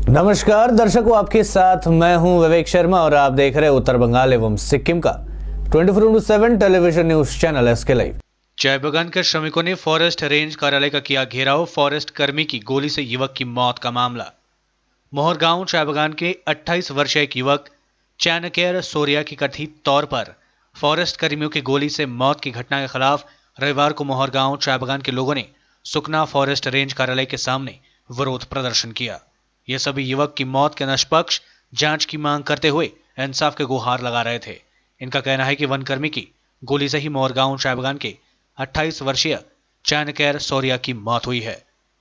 नमस्कार दर्शकों, आपके साथ मैं हूं विवेक शर्मा और आप देख रहे हैं उत्तर बंगाल एवं सिक्किम का 24/7 television news channel SK live. चाय बागान के श्रमिकों ने फॉरेस्ट रेंज कार्यालय का किया घेराव। फॉरेस्ट कर्मी की गोली से युवक की मौत का मामला। मोहर गांव चाय बागान के 28 वर्षीय एक युवक चाणक्य सोरिया की कथित तौर पर फॉरेस्ट कर्मियों की गोली से मौत की घटना के खिलाफ रविवार को मोहर गांव चाय बागान के लोगों ने सुकना फॉरेस्ट रेंज कार्यालय के सामने विरोध प्रदर्शन किया। ये सभी युवक की मौत के निष्पक्ष जांच की मांग करते हुए इंसाफ के गुहार लगा रहे थे। इनका कहना है कि वनकर्मी की गोली से ही मोहर गांव चाय बागान के 28 वर्षीय चाणक्य सोरिया की मौत हुई है।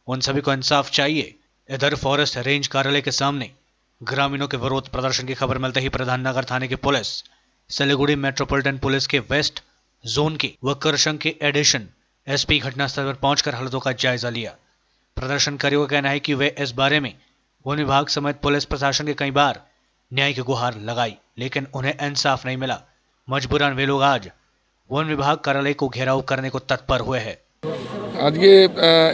उन सभी को इंसाफ चाहिए। इधर फॉरेस्ट रेंज कार्यालय के सामने ग्रामीणों के विरोध प्रदर्शन की खबर मिलते ही प्रधान नगर थाने की पुलिस, सिलीगुड़ी मेट्रोपॉलिटन पुलिस के वेस्ट जोन के व करशंग के एडिशन एसपी घटनास्थल पर पहुंचकर हालातों का जायजा लिया। प्रदर्शनकारियों का कहना है कि वे इस बारे में वन विभाग समेत पुलिस प्रशासन के कई बार न्याय की गुहार लगाई, लेकिन उन्हें इंसाफ नहीं मिला। मजबूरन वे लोग आज वन विभाग कार्यालय को घेराव करने को तत्पर हुए हैं। आज के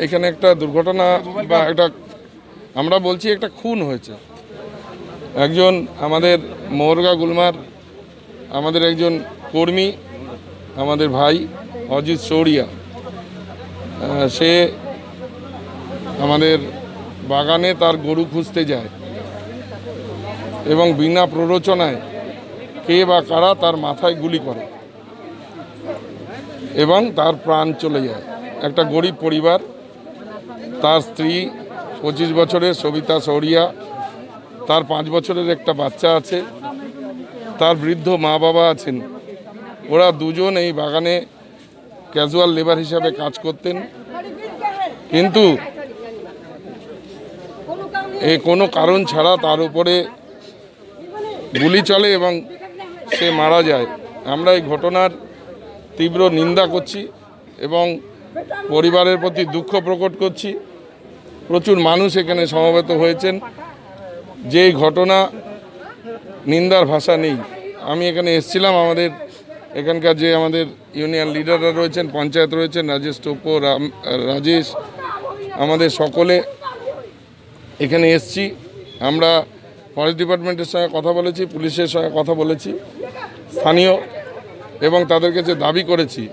এখানে একটা দুর্ঘটনা বা একটা আমরা বলছি একটা খুন হয়েছে। একজন আমাদের মোহরগা গুলমার আমাদের একজন কর্মী, আমাদের ভাই অজিত সৌরিয়া, সে আমাদের বাগানে তার গরু খুঁজতে যায় এবং বিনা প্ররোচনায় কে বা কারা তার মাথায় গুলি করে এবং তার প্রাণ চলে যায়। একটা গরিব পরিবার, তার স্ত্রী 25 বছরের সবিতা সৌরিয়া, তার 5 বছরের একটা বাচ্চা আছে, তার বৃদ্ধ মা বাবা আছেন। ওরা দুজন এই বাগানে ক্যাজুয়াল লেবার হিসাবে কাজ করতেন, কিন্তু কোনো কারণ ছাড়া তার উপরে গুলি চলে এবং সে মারা যায়। আমরা এই ঘটনার তীব্র নিন্দা করছি এবং পরিবারের প্রতি দুঃখ প্রকট করছি। প্রচুর মানুষ এখানে সমবেত হয়েছেন। যে ঘটনা নিন্দার ভাষা নেই। আমি এখানে এসেছিলাম, আমাদের এখানকার যে আমাদের ইউনিয়ন লিডাররা রয়েছেন, পঞ্চায়েত রয়েছেন, রাজেশ টোপো, রাজেশ, আমাদের সকলে এখানে এসেছি। আমরা ফরেস্ট ডিপার্টমেন্টের সঙ্গে কথা বলেছি, পুলিশের সঙ্গে কথা বলেছি, স্থানীয়, এবং তাদের কাছে দাবি করেছি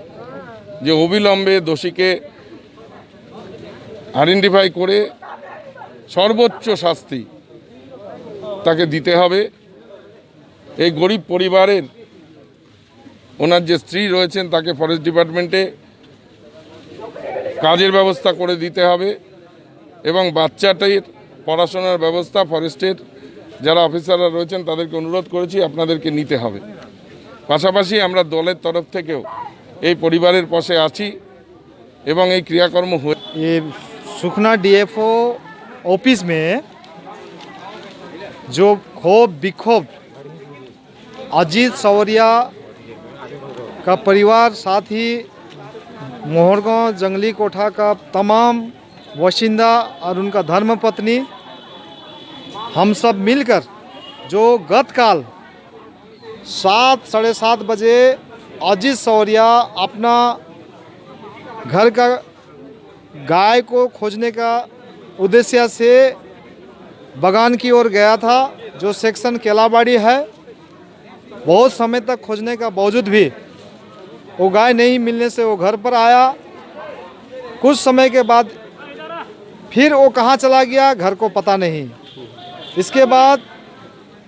যে অবিলম্বে দোষীকে আইডেন্টিফাই করে সর্বোচ্চ শাস্তি তাকে দিতে হবে। এই গরিব পরিবারের ওনার যে স্ত্রী রয়েছেন তাকে ফরেস্ট ডিপার্টমেন্টে কাজের ব্যবস্থা করে দিতে হবে এবং বাচ্চাটির পড়াশোনার ব্যবস্থা ফরেস্টের যারা অফিসাররা রয়েছেন তাদেরকে অনুরোধ করেছি আপনাদেরকে নিতে হবে। পাশাপাশি আমরা দলের তরফ থেকেও এই পরিবারের পাশে আছি এবং এই ক্রিয়াকর্ম हुए। ये सुखना डीएफओ ऑफिस में जो क्षोभ विक्षोभ अजीत सौरिया का परिवार, साथ ही मोहरगांव जंगली कोठा का तमाम बाशिंदा और उनका धर्मपत्नी, हम सब मिलकर जो गत काल 7 साढ़े 7 बजे अजीत सौरिया अपना घर का गाय को खोजने का उद्देश्य से बागान की ओर गया था, जो सेक्शन केलाबाड़ी है। बहुत समय तक खोजने का बावजूद भी वो गाय नहीं मिलने से वो घर पर आया। कुछ समय के बाद फिर वो कहाँ चला गया घर को पता नहीं। इसके बाद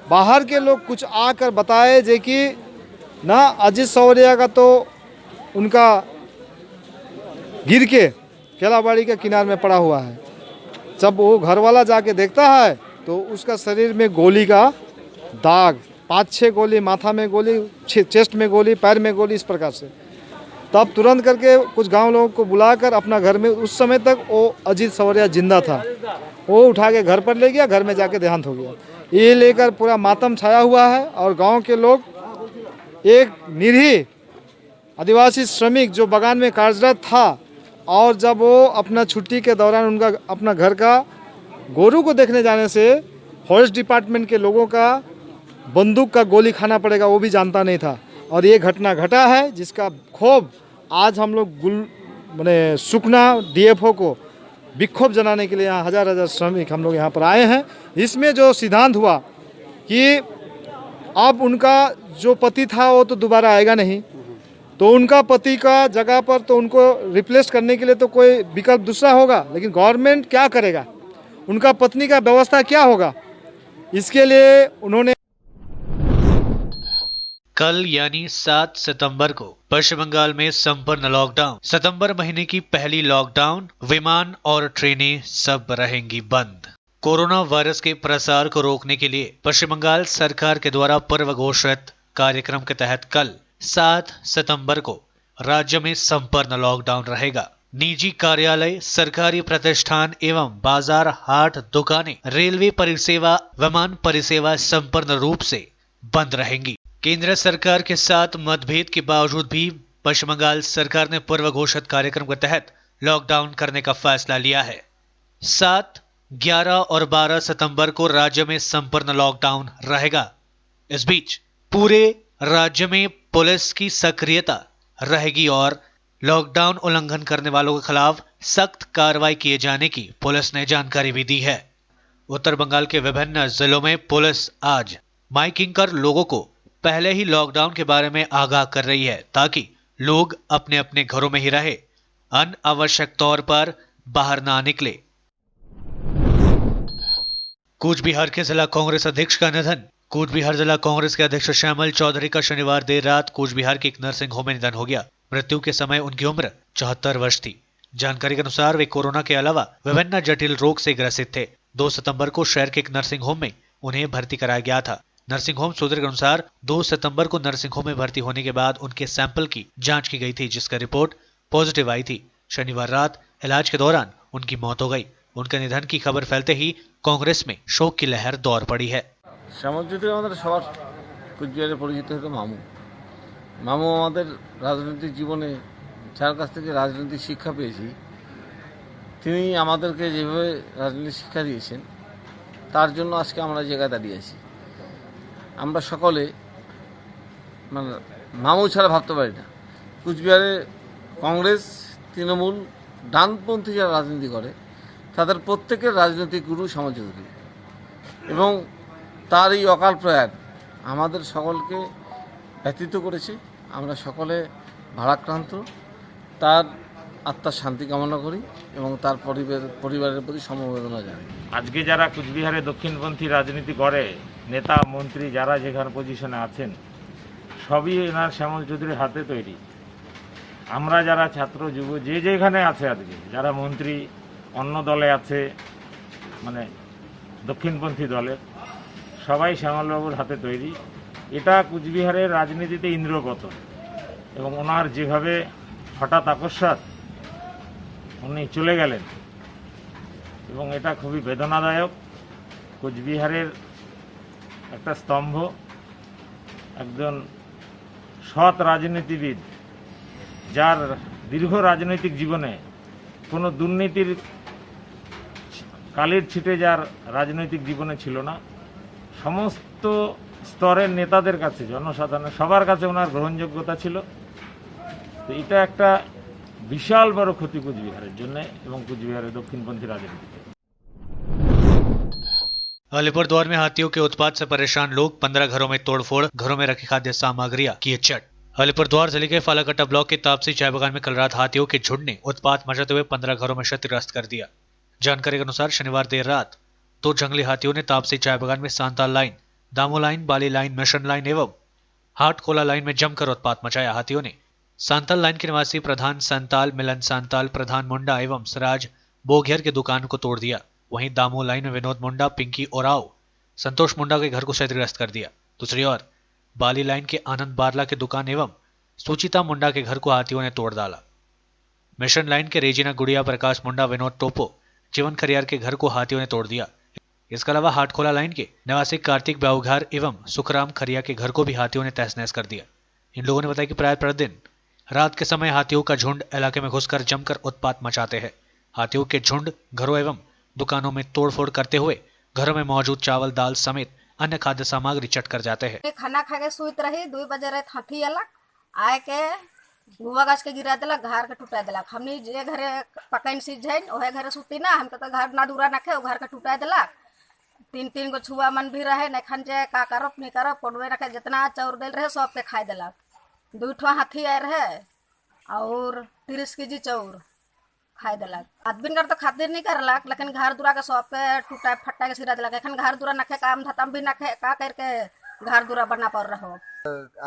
बाहर के लोग कुछ आकर बताए जे कि ना अजीत सौरिया का तो उनका गिर के केलाबाड़ी के किनारे में पड़ा हुआ है। जब वो घर वाला जाके देखता है तो उसका शरीर में गोली का दाग, 5-6 गोली, माथा में गोली, चेस्ट में गोली, पैर में गोली, इस प्रकार से। तब तुरंत करके कुछ गांव लोगों को बुलाकर अपना घर में, उस समय तक वो अजीत सौरिया जिंदा था, वो उठा के घर पर ले गया, घर में जाके देहांत हो गया। ये लेकर पूरा मातम छाया हुआ है और गांव के लोग, एक निरीह आदिवासी श्रमिक जो बागान में कार्यरत था और जब वो अपना छुट्टी के दौरान उनका अपना घर का गोरू को देखने जाने से फॉरेस्ट डिपार्टमेंट के लोगों का बंदूक का गोली खाना पड़ेगा वो भी जानता नहीं था। और ये घटना घटा है जिसका क्षोभ आज हम लोग सुकना डीएफओ को विक्षोभ जनाने के लिए यहाँ हज़ार हज़ार श्रमिक हम लोग यहाँ पर आए हैं। इसमें जो सिद्धांत हुआ कि अब उनका जो पति था वो तो दोबारा आएगा नहीं, तो उनका पति का जगह पर तो उनको रिप्लेस करने के लिए तो कोई विकल्प दूसरा होगा, लेकिन गवर्नमेंट क्या करेगा, उनका पत्नी का व्यवस्था क्या होगा, इसके लिए उन्होंने कल यानी 7 सितंबर को पश्चिम बंगाल में संपूर्ण लॉकडाउन। सितंबर महीने की पहली लॉकडाउन, विमान और ट्रेनें सब रहेंगी बंद। कोरोना वायरस के प्रसार को रोकने के लिए पश्चिम बंगाल सरकार के द्वारा पूर्व घोषित कार्यक्रम के तहत कल 7 सितंबर को राज्य में संपूर्ण लॉकडाउन रहेगा। निजी कार्यालय, सरकारी प्रतिष्ठान एवं बाजार, हाट, दुकानें, रेलवे परिसेवा, विमान परिसेवा संपूर्ण रूप से बंद रहेंगी। केंद्र सरकार के साथ मतभेद के बावजूद भी पश्चिम बंगाल सरकार ने पूर्व घोषित कार्यक्रम के तहत लॉकडाउन करने का फैसला लिया है। 7, 11 और 12 सितंबर को राज्य में संपूर्ण लॉकडाउन रहेगा। इस बीच पूरे राज्य में पुलिस की सक्रियता रहेगी और लॉकडाउन उल्लंघन करने वालों के खिलाफ सख्त कार्रवाई किए जाने की पुलिस ने जानकारी भी दी है। उत्तर बंगाल के विभिन्न जिलों में पुलिस आज माइकिंग कर लोगों को पहले ही लॉकडाउन के बारे में आगाह कर रही है, ताकि लोग अपने अपने घरों में ही रहे, अनावश्यक तौर पर बाहर ना निकले। कूच बिहार के जिला कांग्रेस अध्यक्ष का निधन। कूच बिहार जिला कांग्रेस के अध्यक्ष श्यामल चौधरी का शनिवार देर रात कूच बिहार के एक नर्सिंग होम में निधन हो गया। मृत्यु के समय उनकी उम्र 74 वर्ष थी। जानकारी के अनुसार वे कोरोना के अलावा विभिन्न जटिल रोग से ग्रसित थे। 2 सितंबर को शहर के एक नर्सिंग होम में उन्हें भर्ती कराया गया था। नर्सिंग होम सूत्र के अनुसार 2 सितंबर को नर्सिंग होम में भर्ती होने के बाद उनके सैंपल की जांच की गई थी, जिसका रिपोर्ट पॉजिटिव आई थी। शनिवार रात इलाज के दौरान उनकी मौत हो गई। उनके निधन की खबर फैलते ही कांग्रेस में शोक की लहर दौड़ पड़ी है। শ্যামল চৌধুরী আমাদের সবার কুচবিহারে পরিচিত হতো মামু। মামু আমাদের রাজনৈতিক জীবনে যার কাছ থেকে রাজনৈতিক শিক্ষা পেয়েছি, তিনি আমাদেরকে যেভাবে রাজনৈতিক শিক্ষা দিয়েছেন তার জন্য আজকে আমরা জায়গায় দাঁড়িয়ে আছি। আমরা সকলে মানে মামু ছাড়া ভাবতে পারি না। কুচবিহারে কংগ্রেস, তৃণমূল, ডানপন্থী যারা রাজনীতি করে তাদের প্রত্যেকের রাজনৈতিক গুরু শ্যামল চৌধুরী এবং তার এই অকাল প্রয়াণ আমাদের সকলকে ব্যথিত করেছে। আমরা সকলে ভারাক্রান্ত। তার আত্মার শান্তি কামনা করি এবং তার পরিবারের প্রতি সমবেদনা জানাই। আজকে যারা কুচবিহারে দক্ষিণপন্থী রাজনীতি করে, নেতা মন্ত্রী যারা যেখানে পজিশনে আছেন, সবই এনার শ্যামল চৌধুরীর হাতে তৈরি। আমরা যারা ছাত্র যুব যে যেখানে আছে, আজকে যারা মন্ত্রী অন্য দলে আছে, মানে দক্ষিণপন্থী দলের, সবাই শ্যামলবাবুর হাতে তৈরি। এটা কুচবিহারের রাজনীতিতে ইন্দ্রপতন এবং ওনার যেভাবে হঠাৎ আকস্মাৎ উনি চলে গেলেন এবং এটা খুবই বেদনাদায়ক। কোচবিহারের একটা স্তম্ভ, একজন সৎ রাজনীতিবিদ, যার দীর্ঘ রাজনৈতিক জীবনে কোনো দুর্নীতির কালির ছিটে যার রাজনৈতিক জীবনে ছিল না। সমস্ত স্তরের নেতাদের কাছে, জনসাধারণের সবার কাছে ওনার গ্রহণযোগ্যতা ছিল। তো এটা একটা বিশাল বড় ক্ষতি কুচবিহারের জন্য এবং কুচবিহারের দক্ষিণপন্থी राजनीति। अलीपुरद्वार में हाथियों के उत्पात से परेशान लोग, 15 घरों में तोड़फोड़, घरों में रखी खाद्य सामग्रियां किए चट। अलीपुरद्वार जिले के फालाकट्टा ब्लॉक के तापसी चाय बागान में कल रात हाथियों के झुंड ने उत्पात मचाते हुए 15 घरों में क्षतिग्रस्त कर दिया। जानकारी के अनुसार शनिवार देर रात 2 जंगली हाथियों ने तापसी चाय बागान में सांताल लाइन, दामो लाइन, बाली लाइन, मिशन लाइन एवं हाट कोला लाइन में जमकर उत्पात मचाया। हाथियों ने सांताल लाइन के निवासी प्रधान संताल, मिलन सांताल, प्रधान मुंडा एवं सिराज बोघियर की दुकान को तोड़ दिया। वहीं दामो लाइन में विनोद मुंडा, पिंकी ओराव, संतोष मुंडा के घर को क्षतिग्रस्त कर दिया। दूसरी ओर बाली लाइन के आनंद बारला की दुकान एवं सुचिता मुंडा के घर को हाथियों ने तोड़ डाला। मिशन लाइन के रेजिना गुड़िया, प्रकाश मुंडा, विनोद टोपो, जीवन खरियार के घर को हाथियों ने तोड़ दिया। इसके अलावा हाटखोला लाइन के निवासी कार्तिक बाउघार एवं सुखराम खरिया के घर को भी हाथियों ने तहस नहस कर दिया। इन लोगों ने बताया कि प्राय प्रतिदिन रात के समय हाथियों का झुंड इलाके में घुसकर जमकर उत्पात मचाते हैं। हाथियों के झुंड घरों एवं दुकानों में तोड़फोड़ करते हुए घरों में मौजूद चावल, दाल समेत अन्य खाद्य सामग्री चट कर जाते हैं। खाना खा के सुत रही, 2 बजे रात हाथी अलग आए के गुआ गाछ के गिरा दिलक घर के टूटा दिलक हमनी जे घरे पकैन सीझ है ओहे घरे सुती ना हमके तो घर ना दूरा नखे घर के टूटा दिलक तीन तीन गो छुआ मन भी रहे न खन जे का करब नहीं करब पड़वे रखे जितना चाउर दिल रहे सब के खाए दिलक 2 ठो हाथी आए रहे और 30 केजी चाउर खाए दिलक आदमी कर तो खातिर नहीं करलक लेकिन घर दूरा के सब के टूटा फट्टा के सिरा दिलक एखन घर दूरा नखे काम धतम भी नखे का करके घर दूरा बना पड़ रहो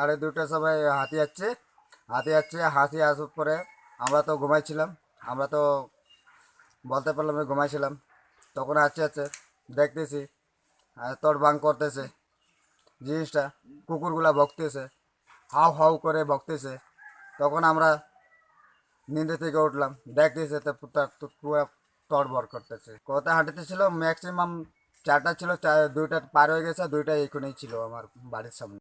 আড়ে 2টার সময় হাতি আসছে হাতি আসার পরে আমরা তো ঘুমাইছিলাম আমরা তো বলতে পারলাম না ঘুমাইছিলাম তখন আসছে দেখতেছি তোর বাং করতেছে জিনিসটা কুকুরগুলা ভক্তেছে হাউ হাউ করে ভক্তেছে তখন আমরা নিন্দে থেকে উঠলাম দেখতেছে তো পুরো তড়বড় করতেছে কোথায় হাঁটতেছিল ম্যাক্সিমাম 4টা ছিল 2টা পার হয়ে গেছে 2টা এখানেই ছিল আমার বাড়ির সামনে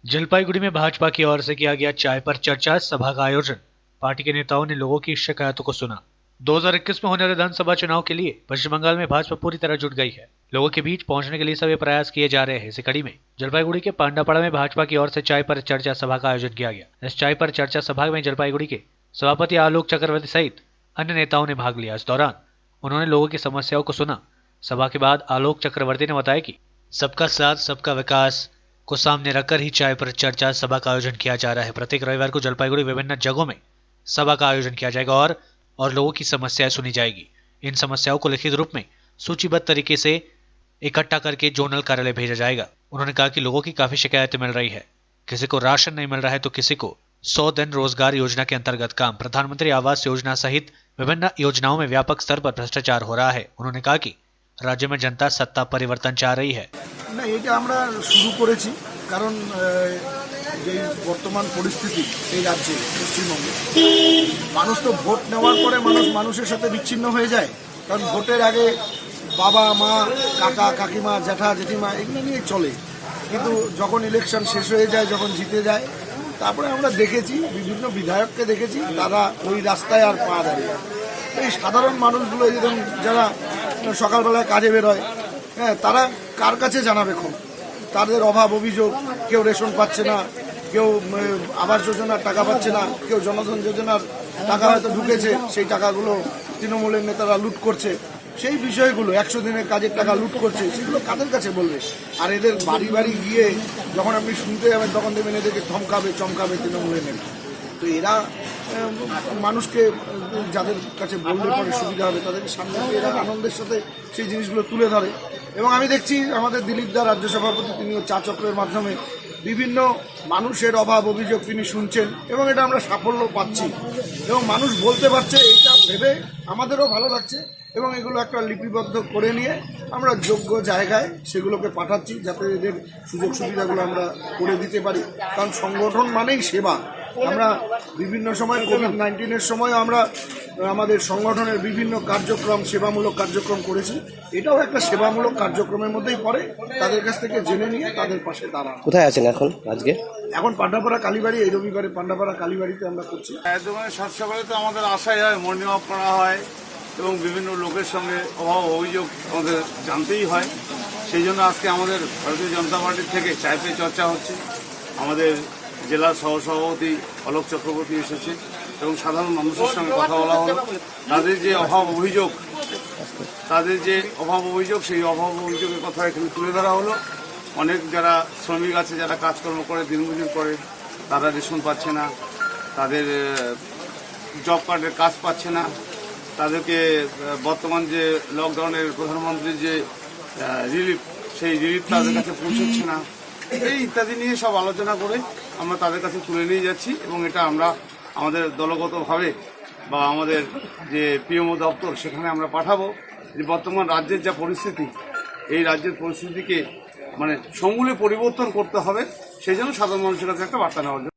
जलपाईगुड़ी में भाजपा की ओर से किया गया चाय पर चर्चा सभा का आयोजन। पार्टी के नेताओं ने लोगों की शिकायतों को सुना। 2021 में होने वाले विधानसभा चुनाव के लिए पश्चिम बंगाल में भाजपा पूरी तरह जुट गई है। लोगों के बीच पहुंचने के लिए सभी प्रयास किए जा रहे हैं। इसी कड़ी में जलपाईगुड़ी के पांडापाड़ा में भाजपा की ओर से चाय पर चर्चा सभा का आयोजन किया गया। इस चाय पर चर्चा सभा में जलपाईगुड़ी के सभापति आलोक चक्रवर्ती सहित अन्य नेताओं ने भाग लिया। इस दौरान उन्होंने लोगों की समस्याओं को सुना। सभा के बाद आलोक चक्रवर्ती ने बताया कि सबका साथ सबका विकास को सामने रखकर ही चाय पर चर्चा सभा का आयोजन किया जा रहा है। प्रत्येक रविवार को जलपाईगुड़ी विभिन्न जगहों में सभा का आयोजन किया जाएगा और लोगों की समस्याएं सुनी जाएगी। इन समस्याओं को लिखित रूप में सूचीबद्ध तरीके से इकट्ठा करके जोनल कार्यालय भेजा जाएगा। उन्होंने कहा कि लोगों की काफी शिकायतें मिल रही है। किसी को राशन नहीं मिल रहा है तो किसी को 100 दिन रोजगार योजना के अंतर्गत काम, प्रधानमंत्री आवास योजना सहित विभिन्न योजनाओं में व्यापक स्तर पर भ्रष्टाचार हो रहा है। उन्होंने कहा कि राज्य में जनता सत्ता परिवर्तन चाह रही है। না এটা আমরা শুরু করেছি কারণ যে বর্তমান পরিস্থিতি এই রাজ্যে পশ্চিমবঙ্গে মানুষ তো ভোট নেওয়ার পরে মানুষের সাথে বিচ্ছিন্ন হয়ে যায়। কারণ ভোটের আগে বাবা মা কাকা কাকিমা জ্যাঠা জেঠিমা এগুলো নিয়ে চলে, কিন্তু যখন ইলেকশন শেষ হয়ে যায় যখন জিতে যায় তারপরে আমরা দেখেছি বিভিন্ন বিধায়ককে দেখেছি তারা ওই রাস্তায় আর পা দাঁড়িয়ে। এই সাধারণ মানুষগুলো যেরকম যারা সকালবেলায় কাজে বেরোয় হ্যাঁ তারা কার কাছে জানাবে খুব তাদের অভাব অভিযোগ, কেউ রেশন পাচ্ছে না, কেউ আবাস যোজনার টাকা পাচ্ছে না, কেউ জনধন যোজনার টাকা হয়তো ঢুকেছে সেই টাকাগুলো তৃণমূলের নেতারা লুট করছে, সেই বিষয়গুলো 100 দিনের কাজের টাকা লুট করছে সেগুলো কাদের কাছে বলবে? আর এদের বাড়ি বাড়ি গিয়ে যখন আপনি শুনতে যাবেন তখন দেখবেন এদেরকে চমকাবে তৃণমূলের নেতা। তো এরা মানুষকে যাদের কাছে বললে পরে সুবিধা হবে তাদেরকে সামনে এরা আনন্দের সাথে সেই জিনিসগুলো তুলে ধরে। এবং আমি দেখছি আমাদের দিলীপ দা রাজ্য সভাপতি তিনিও চা চক্রের মাধ্যমে বিভিন্ন মানুষের অভাব অভিযোগ তিনি শুনছেন এবং এটা আমরা সাফল্য পাচ্ছি এবং মানুষ বলতে পারছে। এইটা ভেবে আমাদেরও ভালো লাগছে এবং এগুলো একটা লিপিবদ্ধ করে নিয়ে আমরা যোগ্য জায়গায় সেগুলোকে পাঠাচ্ছি যাতে এদের সুযোগ সুবিধাগুলো আমরা করে দিতে পারি। কারণ সংগঠন মানেই সেবা। আমরা বিভিন্ন সময় কোভিড-19 সময় আমরা আমাদের সংগঠনের বিভিন্ন কার্যক্রম সেবামূলক কার্যক্রম করেছি। এটাও একটা সেবামূলক কার্যক্রমের মধ্যেই পড়ে। তাদের কাছ থেকে জেনে নিয়ে তাদের পাশে দাঁড়ানো। কোথায় আছেন এখন আজকে? এখন পান্ডাপাড়া কালীবাড়ি, এই রবিবারে পান্ডাপাড়া কালীবাড়িতে আমরা করছি। দোকানে সাত সকালে তো আমাদের আশাই হয়, মর্নিং ওয়াক করা হয় এবং বিভিন্ন লোকের সঙ্গে অভাব অভিযোগ আমাদের জানতেই হয়। সেই জন্য আজকে আমাদের ভারতীয় জনতা পার্টির থেকে চায় পে চর্চা হচ্ছে। আমাদের জেলার সহসভাপতি অলোক চক্রবর্তী এসেছে এবং সাধারণ মানুষের সঙ্গে কথা বলা হলো। তাদের যে অভাব অভিযোগ সেই অভাব অভিযোগের কথা এখানে তুলে ধরা হলো। অনেক যারা শ্রমিক আছে যারা কাজকর্ম করে দিনমজুর করে তারা রেশন পাচ্ছে না, তাদের জব কার্ডের কাজ পাচ্ছে না, তাদেরকে বর্তমান যে লকডাউনের প্রধানমন্ত্রীর যে রিলিফ সেই রিলিফ তাদের কাছে পৌঁছচ্ছে না, এই ইত্যাদি নিয়ে সব আলোচনা করে আমরা তাদের কাছে তুলে নিয়ে যাচ্ছি এবং এটা আমরা আমাদের দলগতভাবে বা আমাদের যে পিএমও দপ্তর সেখানে আমরা পাঠাবো যে বর্তমান রাজ্যের যা পরিস্থিতি এই রাজ্যের পরিস্থিতিকে মানে সমূলে পরিবর্তন করতে হবে, সেই জন্য সাধারণ মানুষের কাছে একটা বার্তা নেওয়ার জন্য।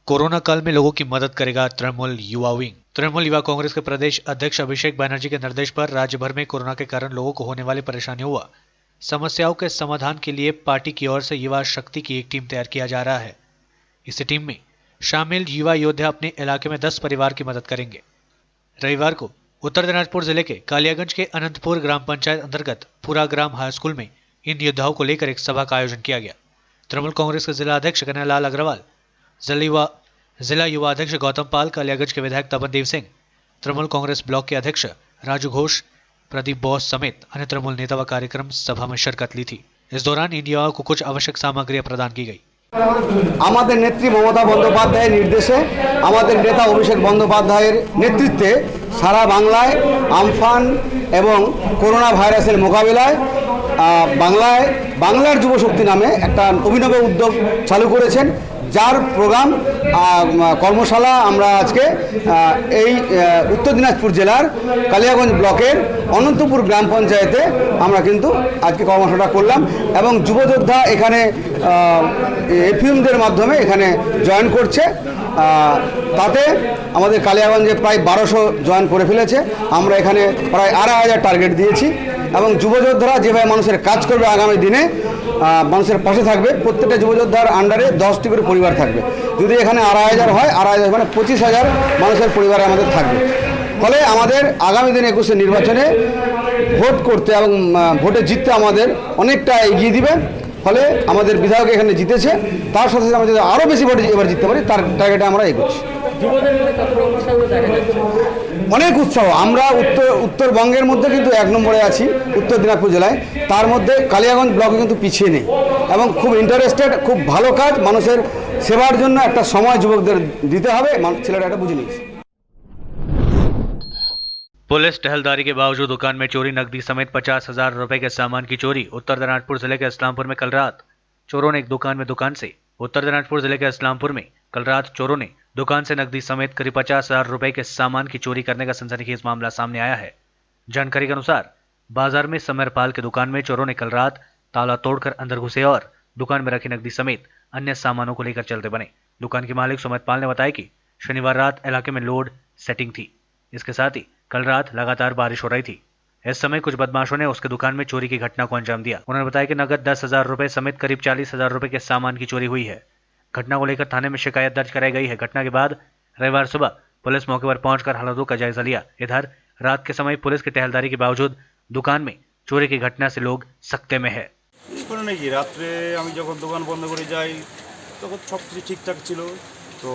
कोरोना काल में लोगों की मदद करेगा तृणमूल युवा विंग। तृणमूल युवा कांग्रेस के प्रदेश अध्यक्ष अभिषेक बनर्जी के निर्देश पर राज्य भर में कोरोना के कारण लोगों को होने वाली परेशानियों व समस्याओं के समाधान के लिए पार्टी की ओर से युवा शक्ति की एक टीम तैयार किया जा रहा है। इस टीम में शामिल युवा योद्धा अपने इलाके में 10 परिवार की मदद करेंगे। रविवार को उत्तर दिनाजपुर जिले के कालियागंज के अनंतपुर ग्राम पंचायत अंतर्गत पूरा ग्राम हाई स्कूल में इन योद्धाओं को लेकर एक सभा का आयोजन किया गया। तृणमूल कांग्रेस के जिला अध्यक्ष कन्हैयालाल अग्रवाल, जिला युवा अध्यक्ष गौतम पाल, कालियागंज के विधायक तपनदेव सिंह, तृणमूल कांग्रेस ब्लॉक के अध्यक्ष राजू घोष, प्रदीप बोस समेत अन्य तृणमूल नेता व कार्यक्रम सभा में शिरकत ली थी। इस दौरान इन युवाओं को कुछ आवश्यक सामग्रियां प्रदान की गई। আমাদের নেত্রী মমতা বন্দ্যোপাধ্যায়ের নির্দেশে আমাদের নেতা অভিষেক বন্দ্যোপাধ্যায়ের নেতৃত্বে সারা বাংলায় আমফান এবং করোনা ভাইরাসের মোকাবিলায় বাংলার যুবশক্তি নামে একটা অভিনব উদ্যোগ চালু করেছেন, যার প্রোগ্রাম কর্মশালা আমরা আজকে এই উত্তর দিনাজপুর জেলার কালিয়াগঞ্জ ব্লকের অনন্তপুর গ্রাম পঞ্চায়েতে আমরা কিন্তু আজকে কর্মশালা করলাম এবং যুবযোদ্ধা এখানে এফএমদের মাধ্যমে এখানে জয়েন করছে। তাতে আমাদের কালিয়াগঞ্জে প্রায় 1200 জয়েন করে ফেলেছে। আমরা এখানে প্রায় 2500 টার্গেট দিয়েছি এবং যুবযোদ্ধারা যেভাবে মানুষের কাজ করবে আগামী দিনে মানুষের পাশে থাকবে। প্রত্যেকটা যুবযোদ্ধার আন্ডারে 10টি করে পরিবার থাকবে। যদি এখানে 2500 হয়, 2500 মানে 25,000 মানুষের পরিবার আমাদের থাকবে। ফলে আমাদের আগামী দিনে 21 নির্বাচনে ভোট করতে এবং ভোটে জিততে আমাদের অনেকটা এগিয়ে দিবে। ফলে আমাদের বিধায়ক এখানে জিতেছে, তার সাথে সাথে আমরা যদি আরও বেশি ভোটে এবার জিততে পারি তার টার্গেটে আমরা এগোচ্ছি। অনেক উৎসাহ। আমরা উত্তরবঙ্গের মধ্যে কিন্তু 1 নম্বরে আছি উত্তর দিনাজপুর জেলায়, তার মধ্যে কালিয়াগঞ্জ ব্লকে কিন্তু পিছিয়ে নেই এবং খুব ইন্টারেস্টেড, খুব ভালো কাজ, মানুষের সেবার জন্য একটা সময় যুবকদের দিতে হবে, ছেলেরা এটা বুঝে নিয়েছে। पुलिस टहलदारी के बावजूद दुकान में चोरी, नकदी समेत 50,000 रुपए के सामान की चोरी। उत्तर दिनाजपुर जिले के इस्लामपुर में कल रात चोरों ने एक दुकान से दुकान से नकदी समेत करीब 50,000 रुपए के सामान की चोरी करने का सनसनीखेज मामला सामने आया है। जानकारी के अनुसार बाजार में समरपाल के दुकान में चोरों ने कल रात ताला तोड़कर अंदर घुसे और दुकान में रखी नकदी समेत अन्य सामानों को लेकर चलते बने। दुकान के मालिक सुमित पाल ने बताया कि शनिवार रात इलाके में लोड सेटिंग थी। इसके साथ ही कल रात लगातार बारिश हो रही थी। इस समय कुछ बदमाशों ने उसके दुकान में चोरी की घटना को अंजाम दिया। उन्होंने बताया कि नगद 10,000 रुपए समेत करीब 40,000 रुपए के सामान की चोरी हुई है। घटना को लेकर थाने में शिकायत दर्ज कराई गई है। घटना के बाद रविवार सुबह पुलिस मौके पर पहुंचकर हालातों का जायजा लिया। इधर रात के समय पुलिस की टहलदारी के बावजूद दुकान में चोरी की घटना से लोग सकते में है। নাকি রাত্রে আমি যখন দোকান বন্ধ করে যাই তখন সব কিছু ঠিকঠাক ছিল। তো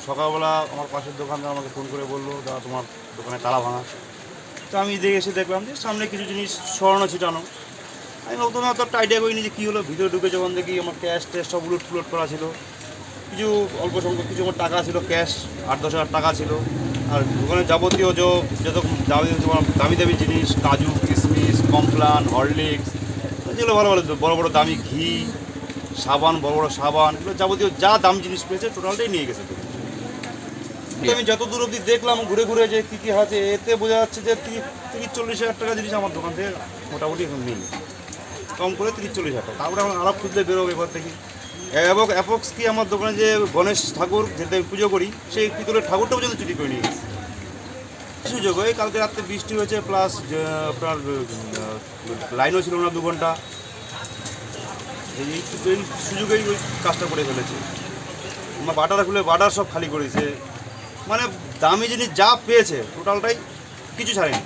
সকালবেলা আমার পাশের দোকানদার আমাকে ফোন করে বললো, দাদা তোমার দোকানে তালা ভাঙা। তো আমি এসে দেখলাম যে সামনে কিছু জিনিস সরানো ছিটানো। আমি প্রথমে অত একটা আইডিয়া করিনি যে কী হলো। ভিতরে ঢুকে যখন দেখি আমার ক্যাশ ট্যাশ সব উলট পুলট করা ছিল। কিছু অল্প সংখ্যক কিছু আমার টাকা ছিল, ক্যাশ 8-10 হাজার টাকা ছিল। আর দোকানে যাবতীয় যত দামি দামি জিনিস, কাজু, কিশমিশ, কমপ্লান, হরলিক্স, যেগুলো ভালো ভালো বড় বড় দামি ঘি, সাবান, বড় বড় সাবান, এগুলো যাবতীয় যা দাম জিনিস পেয়েছে টোটালটাই নিয়ে গেছে। আমি যত দূর অবধি দেখলাম ঘুরে ঘুরে যে কী কী আছে, এতে বোঝা যাচ্ছে যে 30-40 হাজার টাকা জিনিস আমার দোকান থেকে মোটামুটি এখন নেই, কম করে 30-40 হাজার টাকা। তারপরে এখন আরও খুঁজতে বেরোবে এবার থেকে। এবং অ্যাপক্স কি আমার দোকানে যে গণেশ ঠাকুর যেতে পুজো করি, সেই পিতলের ঠাকুরটা পর্যন্ত চুরি করে নিয়ে গেছে। সুযোগ হয় কালকে রাত্রে বৃষ্টি হয়েছে, প্লাস আপনার লাইনও ছিল না 2 ঘন্টা। এই সুযোগেই ওই কাজটা করে ফেলেছে। আমার বাটার খুলে বাটার সব খালি করেছে। মানে দামি জিনিস যা পেয়েছে টোটালটাই কিছু ছাড়েনি।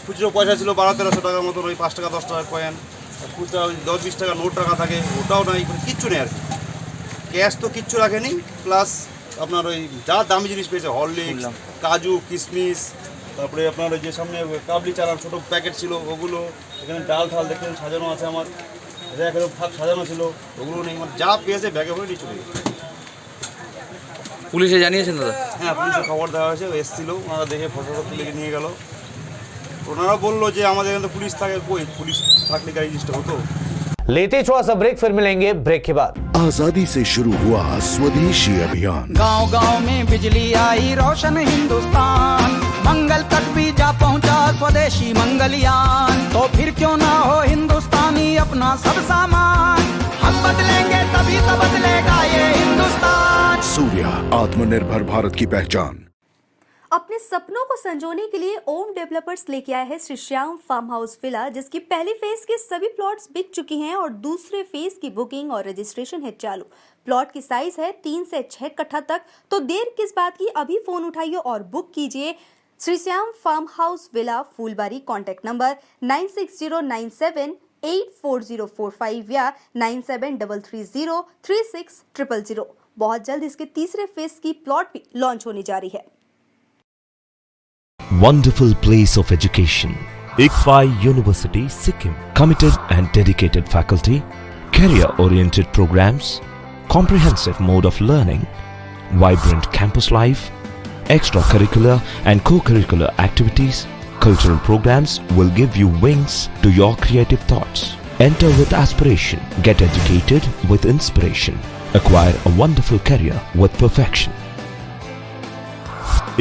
খুচরো পয়সা ছিল 1200-1300 টাকার মতন, ওই 5 টাকা 10 টাকা কয়েন, খুচরা ওই 10-20 টাকা নোট টাকা থাকে, ওটাও নাই, কিচ্ছু নেই আর কি। ক্যাশ তো কিচ্ছু রাখেনি। প্লাস আপনার ওই যা দামি জিনিস পেয়েছে, হরলিক্স, কাজু, কিশমিশ, তারপরে আপনার ওই যে সামনে কাবলি চালার ছোটো প্যাকেট ছিল ওগুলো, এখানে ডাল ঠাল দেখতে সাজানো আছে, আমার র্যাকেরও ভাগ সাজানো ছিল, ওগুলো নেই। মানে যা পেয়েছে ব্যাগে ভরে নিয়ে চলে গেছে। পুলিশে জানিয়েছেন দাদা? হ্যাঁ, পুলিশে খবর দেওয়া হয়েছে, এসেছিল, ওনারা দেখে ফটো তুলে নিয়ে গেল। ওনারা বললো যে আমাদের এখানে পুলিশ থাকে, কই পুলিশ থাকলে গাড়ি জিনিসটা হতো। लेते थोड़ा सा ब्रेक, फिर मिलेंगे ब्रेक के बाद। आजादी से शुरू हुआ स्वदेशी अभियान, गांव गांव में बिजली आई, रोशन हिंदुस्तान, मंगल तक भी जा पहुंचा स्वदेशी मंगलयान। तो फिर क्यों ना हो हिंदुस्तानी अपना सब सामान, हम बदलेंगे तभी तो बदलेगा ये हिंदुस्तान। सूर्या, आत्मनिर्भर भारत की पहचान। अपने सपनों को संजोने के लिए ओम डेवलपर्स लेके आया है Shri Shyam farm house villa, जिसकी पहली फेज के सभी प्लॉट्स बिक चुकी हैं और दूसरे फेज की बुकिंग और रजिस्ट्रेशन है चालू। प्लॉट की साइज है 3 से 6 कट्ठा तक, तो देर किस बात की, अभी फोन उठाइए और बुक कीजिए। Shri Shyam farm house villa, Phulbari. Contact number 960978 84045 या 9733036000। बहुत जल्द इसके तीसरे फेज की प्लॉट भी लॉन्च होने जा रही है। Wonderful place of education. ICFI University, Sikkim. Committed and dedicated faculty, career-oriented programs, comprehensive mode of learning, vibrant campus life, extracurricular and co-curricular activities, cultural programs will give you wings to your creative thoughts. Enter with aspiration, get educated with inspiration, acquire a wonderful career with perfection.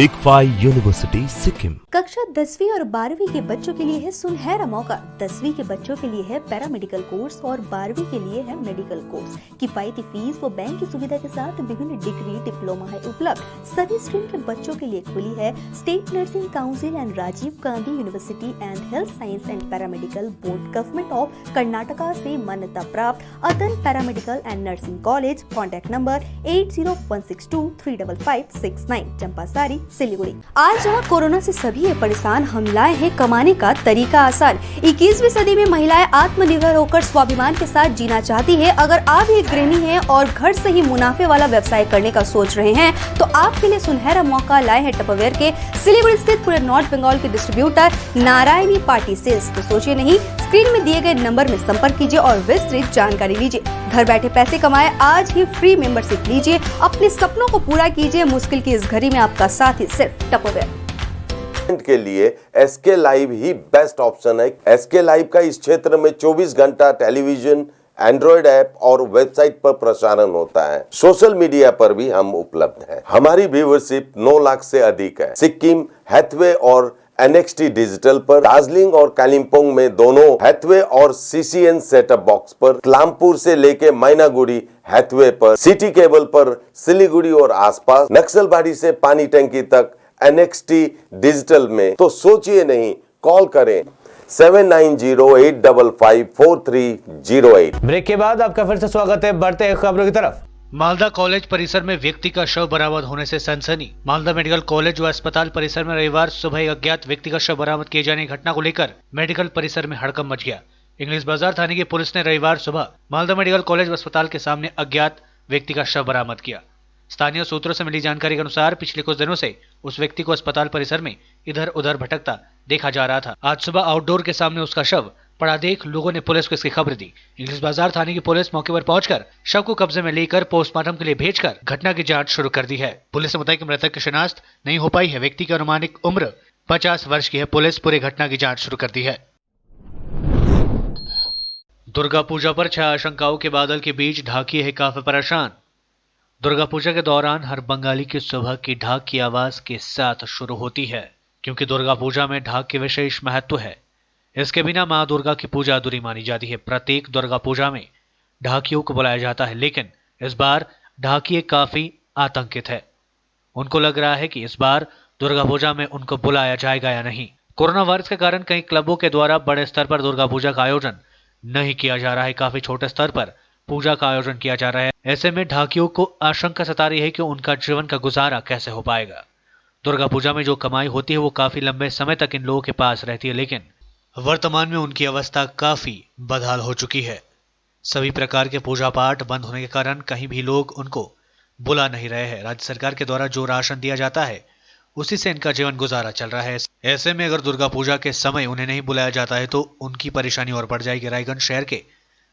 ICFI University, Sikkim. कक्षा 10वीं और 12वीं के बच्चों के लिए है सुनहरा मौका। 10वीं के बच्चों के लिए है पैरामेडिकल कोर्स और 12वीं के लिए है मेडिकल कोर्स। किफायती फीस व बैंक की सुविधा के साथ विभिन्न डिग्री डिप्लोमा है उपलब्ध। सभी स्ट्रीम के बच्चों के लिए खुली है state nursing council and Rajiv Gandhi university and health science and paramedical board government of Karnataka से मान्यता प्राप्त Atan paramedical and nursing college. Contact number 8016235569, Champasari, Siliguri. आज जहाँ कोरोना से सभी परेशान, हम लाए हैं कमाने का तरीका आसान। 21वीं सदी में महिलाएं आत्मनिर्भर होकर स्वाभिमान के साथ जीना चाहती है। अगर आप एक गृहिणी हैं और घर से ही मुनाफे वाला व्यवसाय करने का सोच रहे हैं तो आपके लिए सुनहरा मौका लाए हैं टपरवेयर के सिलीगुड़ी स्थित पूरे नॉर्थ बंगाल के डिस्ट्रीब्यूटर नारायणी पार्टी सेल्स। तो सोचिए नहीं, स्क्रीन में दिए गए नंबर में संपर्क कीजिए और विस्तृत जानकारी लीजिए। घर बैठे पैसे कमाए, आज ही फ्री मेंबरशिप लीजिए, अपने सपनों को पूरा कीजिए। मुश्किल की इस घड़ी में आपका साथ ही सिर्फ टपरवेयर के लिए एसके लाइव ही बेस्ट ऑप्शन है। एसके लाइव का इस क्षेत्र में 24 घंटा टेलीविजन, एंड्रॉइड ऐप और वेबसाइट पर प्रसारण होता है। सोशल मीडिया पर भी हम उपलब्ध हैं। हमारी व्यूवरशिप 9 लाख से अधिक है। सिक्किम, हैथवे और NXT डिजिटल पर, दार्जिलिंग और कालिम्पोंग में दोनों हैथवे और CCN सेटअप बॉक्स पर, क्लामपुर से लेके मैनागुड़ी हैथवे पर, सिटी केबल पर, सिलीगुड़ी और आसपास, नक्सलबाड़ी से पानी टंकी तक NXT डिजिटल में। तो सोचिए नहीं, कॉल करें 7908554308। ब्रेक के बाद आपका फिर से स्वागत है। बढ़ते हैं खबरों की तरफ। मालदा कॉलेज परिसर में व्यक्ति का शव बरामद होने से सनसनी। मालदा मेडिकल कॉलेज व अस्पताल परिसर में रविवार सुबह एक अज्ञात व्यक्ति का शव बरामद किए जाने की घटना को लेकर मेडिकल परिसर में हड़कंप मच गया। इंग्लिश बाजार थाने की पुलिस ने रविवार सुबह मालदा मेडिकल कॉलेज व अस्पताल के सामने अज्ञात व्यक्ति का शव बरामद किया। स्थानीय सूत्रों से मिली जानकारी के अनुसार पिछले कुछ दिनों से उस व्यक्ति को अस्पताल परिसर में इधर उधर भटकता देखा जा रहा था। आज सुबह आउटडोर के सामने उसका शव पड़ा देख लोगों ने पुलिस को इसकी खबर दी। इंग्लिश बाजार थाने की पुलिस मौके पर पहुंचकर शव को कब्जे में लेकर पोस्टमार्टम के लिए भेजकर घटना की जांच शुरू कर दी है। पुलिस ने बताया कि मृतक की शिनाख्त नहीं हो पाई है। व्यक्ति की अनुमानिक उम्र 50 वर्ष की है। पुलिस पूरे घटना की जांच शुरू कर दी है। दुर्गा पूजा पर 6 आशंकाओं के बादल के बीच ढाकी है काफी परेशान। दुर्गा पूजा के दौरान हर बंगाली की सुबह की ढाक की आवाज के साथ शुरू होती है, क्योंकि दुर्गा पूजा में ढाक के विशेष महत्व है। इसके बिना मां दुर्गा की पूजा अधूरी मानी जाती है। प्रत्येक दुर्गा पूजा में ढाकियों को बुलाया जाता है, लेकिन इस बार ढाकिये काफी आतंकित है। उनको लग रहा है कि इस बार दुर्गा पूजा में उनको बुलाया जाएगा या नहीं। कोरोना वायरस के कारण कई क्लबों के द्वारा बड़े स्तर पर दुर्गा पूजा का आयोजन नहीं किया जा रहा है। काफी छोटे स्तर पर पूजा का आयोजन किया जा रहा है। ऐसे में ढाकियों को आशंका सता रही है कि उनका जीवन का गुजारा कैसे हो पाएगा। दुर्गा पूजा में जो कमाई होती है वो काफी लंबे समय तक इन लोगों के पास रहती है, लेकिन वर्तमान में उनकी अवस्था काफी बदहाल हो चुकी है। सभी प्रकार के पूजा पाठ बंद होने के कारण कहीं भी लोग उनको बुला नहीं रहे हैं। राज्य सरकार के द्वारा जो राशन दिया जाता है उसी से इनका जीवन गुजारा चल रहा है। ऐसे में अगर दुर्गा पूजा के समय उन्हें नहीं बुलाया जाता है तो उनकी परेशानी और बढ़ जाएगी। रायगंज शहर के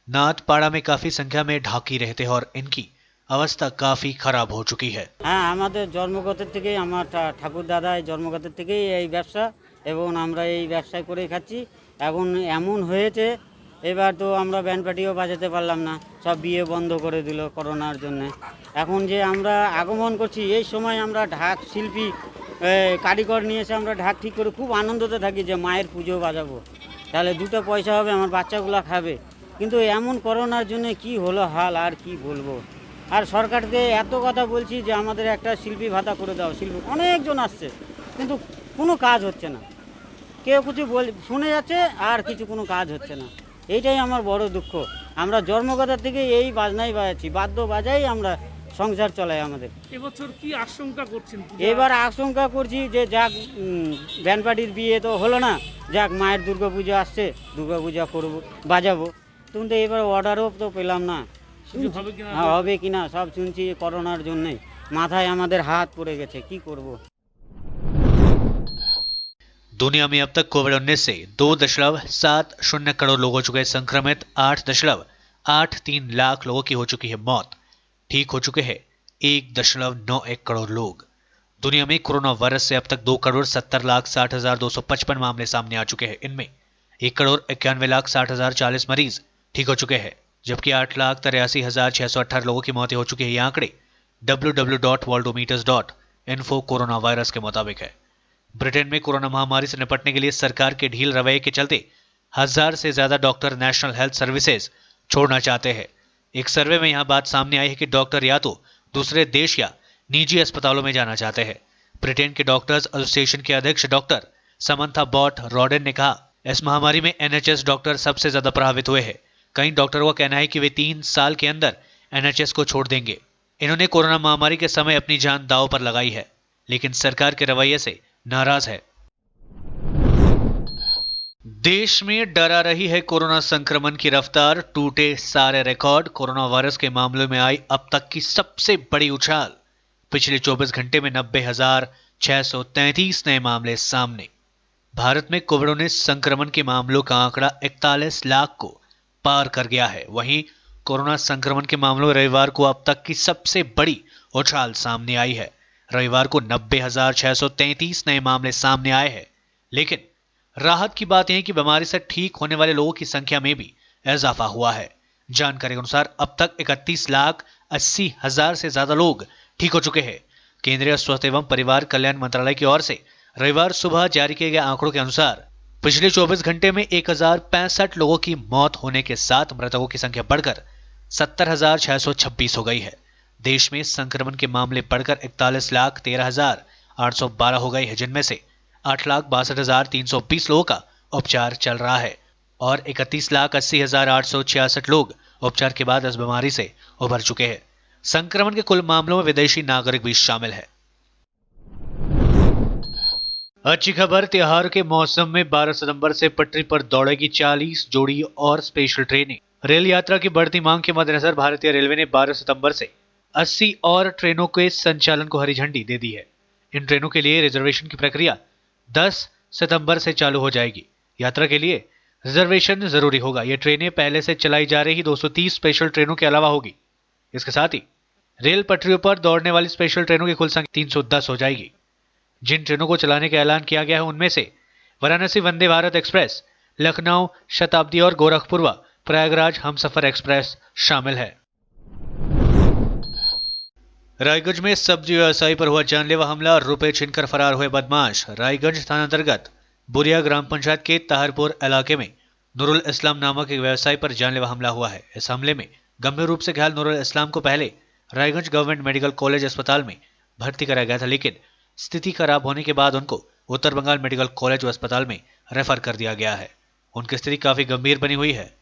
नाथपाड़ा में काफी संख्या में ढाकी रहते हैं और इनकी अवस्था काफी खराब हो चुकी है। হ্যাঁ, আমাদের জন্মগত থেকে আমার ঠাকুর দাদা জন্মগত থেকেই এই ব্যবসা এবং আমরা এই ব্যবসা করে খাচ্ছি। এখন এমন হয়েছে এবার তো আমরা ব্যান্ড পার্টিও বাজাতে পারলাম না, সব বিয়ে বন্ধ করে দিল করোনার জন্য। এখন যে আমরা আগমন করছি এই সময় আমরা ঢাক শিল্পী কারিগর নিয়ে এসে আমরা ঢাক ঠিক করে খুব আনন্দতে থাকি যে মায়ের পুজো বাজাবো, তাহলে দুটো পয়সা হবে, আমার বাচ্চাগুলো খাবে। কিন্তু এমন করোনার জন্য কি হলো হাল আর কি বলবো। আর সরকারকে এত কথা বলছি যে আমাদের একটা শিল্পী ভাতা করে দাও, শিল্পী অনেকজন আসছে কিন্তু কোনো কাজ হচ্ছে না। কেউ কিছু শুনে যাচ্ছে আর কিছু কোনো কাজ হচ্ছে না। এইটাই আমার বড় দুঃখ। আমরা জন্মগত থেকে এই বাজনাই বাজাচ্ছি, বাদ্য বাজাই আমরা সংসার চলায় আমাদের। এবছর কি আশঙ্কা করছেন? এবার আশঙ্কা করছি যে যাক ব্যান্ড পার্টির বিয়ে তো হলো না, যাক মায়ের দুর্গাপুজো আসছে, দুর্গাপূজা করবো, বাজাবো, কিন্তু এবার অর্ডারও তো পেলাম না। হ্যাঁ, হবে কিনা সব শুনছি করোনার জন্যে মাথায় আমাদের হাত পড়ে গেছে, কি করব। दुनिया में अब तक कोविड-19 से 2.70 करोड़ लोग हो चुके हैं संक्रमित, 8.83 लाख लोगों की हो चुकी है मौत, ठीक हो चुके हैं 1.91 करोड़ लोग। दुनिया में कोरोना वायरस से अब तक 2,70,60,255 मामले सामने आ चुके हैं। इनमें 1,91,60,040 मरीज ठीक हो चुके हैं, जबकि 8,83,618 लोगों की मौतें हो चुकी है। ये आंकड़े www.worldometers.info कोरोना वायरस के मुताबिक है। ब्रिटेन में कोरोना महामारी से निपटने के लिए सरकार के ढील रवैये के चलते 1000 से ज्यादा डॉक्टर नेशनल हेल्थ सर्विसेज छोड़ना चाहते हैं। एक सर्वे में यह बात सामने आई है कि डॉक्टर या तो दूसरे देश या निजी अस्पतालों में जाना चाहते हैं। ब्रिटेन के डॉक्टर्स एसोसिएशन के अध्यक्ष डॉक्टर समंथा बॉट रॉडेन ने कहा, इस महामारी में NHS डॉक्टर सबसे ज्यादा प्रभावित हुए हैं। कई डॉक्टरों का कहना है कि वे 3 साल के अंदर NHS को छोड़ देंगे। इन्होंने कोरोना महामारी के समय अपनी जान दांव पर लगाई है, लेकिन सरकार के रवैये से नाराज है। देश में डरा रही है कोरोना संक्रमण की रफ्तार, टूटे सारे रिकॉर्ड। कोरोना वायरस के मामलों में आई अब तक की सबसे बड़ी उछाल। पिछले 24 घंटे में 90,633 नए मामले सामने। भारत में कोविड-19 संक्रमण के मामलों का आंकड़ा 41 लाख को पार कर गया है। वहीं कोरोना संक्रमण के मामलों में रविवार को अब तक की सबसे बड़ी उछाल सामने आई है। रविवार को 90,633 नए मामले सामने आए हैं, लेकिन राहत की बात यह है कि बीमारी से ठीक होने वाले लोगों की संख्या में भी इजाफा हुआ है। जानकारी के अनुसार अब तक 31,80,000 से ज्यादा लोग ठीक हो चुके हैं। केंद्रीय स्वास्थ्य एवं परिवार कल्याण मंत्रालय की ओर से रविवार सुबह जारी किए गए आंकड़ों के अनुसार पिछले 24 घंटे में 1065 लोगों की मौत होने के साथ मृतकों की संख्या बढ़कर 70,626 हो गई है। देश में संक्रमण के मामले बढ़कर 41,13,812 हो गए हैं, जिनमें से 8,62,320 लोगों का उपचार चल रहा है और 31,80,866 लोग उपचार के बाद इस बीमारी से उभर चुके हैं। संक्रमण के कुल मामलों में विदेशी नागरिक भी शामिल है। अच्छी खबर, त्योहार के मौसम में 12 सितंबर से पटरी पर दौड़ेगी 40 जोड़ी और स्पेशल ट्रेनें। रेल यात्रा की बढ़ती मांग के मद्देनजर भारतीय रेलवे ने 12 सितंबर से 80 और ट्रेनों के संचालन को हरी झंडी दे दी है। इन ट्रेनों के लिए रिजर्वेशन की प्रक्रिया 10 सितंबर से चालू हो जाएगी। यात्रा के लिए रिजर्वेशन जरूरी होगा। ये ट्रेनें पहले से चलाई जा रही 230 स्पेशल ट्रेनों के अलावा होगी। इसके साथ ही रेल पटरियों पर दौड़ने वाली स्पेशल ट्रेनों की कुल संख्या 310 हो जाएगी। जिन ट्रेनों को चलाने का ऐलान किया गया है उनमें से वाराणसी वंदे भारत एक्सप्रेस, लखनऊ शताब्दी और गोरखपुर व प्रयागराज हमसफर एक्सप्रेस शामिल है। रायगंज में सब्जी व्यवसायी पर हुआ जानलेवा हमला और रुपए छीनकर फरार हुए बदमाश। रायगंज थाना अंतर्गत बुरिया ग्राम पंचायत के ताहरपुर इलाके में नूरुल इस्लाम नामक एक व्यवसायी पर जानलेवा हमला हुआ है। इस हमले में गंभीर रूप से घायल नूरुल इस्लाम को पहले रायगंज गवर्नमेंट मेडिकल कॉलेज अस्पताल में भर्ती कराया गया था, लेकिन स्थिति खराब होने के बाद उनको उत्तर बंगाल मेडिकल कॉलेज अस्पताल में रेफर कर दिया गया है। उनकी स्थिति काफी गंभीर बनी हुई है।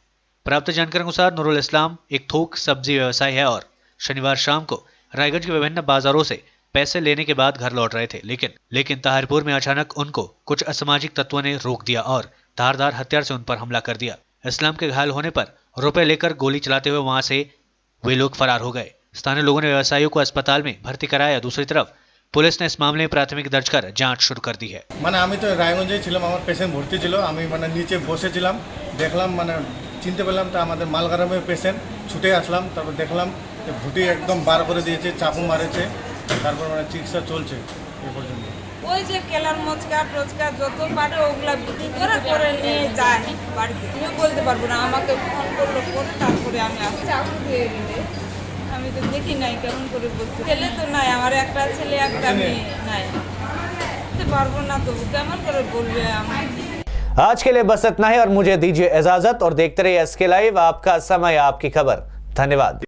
प्राप्त जानकारी अनुसार नूरुल इस्लाम एक थोक सब्जी व्यवसायी है और शनिवार शाम को रायगंज के विभिन्न बाजारों से पैसे लेने के बाद घर लौट रहे थे, लेकिन ताहरपुर में अचानक उनको कुछ असामाजिक तत्वों ने रोक दिया और धारदार हथियार से उन पर हमला कर दिया। इस्लाम के घायल होने पर रुपए लेकर गोली चलाते हुए वहां से वे लोग फरार हो गए। स्थानीय लोगों ने व्यवसायियों को अस्पताल में भर्ती कराया। दूसरी तरफ पुलिस ने इस मामले में प्राथमिक दर्ज कर जांच शुरू कर दी है। মানে আমি তো রায়গঞ্জেই ছিলাম, আমার পেশেন্ট ভর্তি ছিল, আমি মানে নিচে বসেছিলাম, দেখলাম মানে চিনতে পেলাম তা আমাদের মালগ্রামের পেশেন্ট, ছুটে আসলাম, তারপর দেখলাম যে ভুটি একদম বার করে দিয়েছে, চাকু মারেছে, তারপর মানে চিকিৎসা চলছে এই পর্যন্ত। ওই যে কেলার মচকা টোচকা যত পারে ওগুলা বিক্রি করে নিয়ে যায় বাড়িতে, আমি বলতে পারবো না, আমাকে ফোন করলো পরে তারপরে আমি আসি। চাকু দিয়ে দিলে আমি তো দেখি নাই, কেমন করে বলতে, ছেলে তো নাই, আমার একটা ছেলে একটা মেয়ে নাই, বলতে পারবো না তো কেমন করে বলবে। আমার आज के लिए बस इतना ही और मुझे दीजिए इजाजत और देखते रहिए SK लाइव, आपका समय आपकी खबर। धन्यवाद।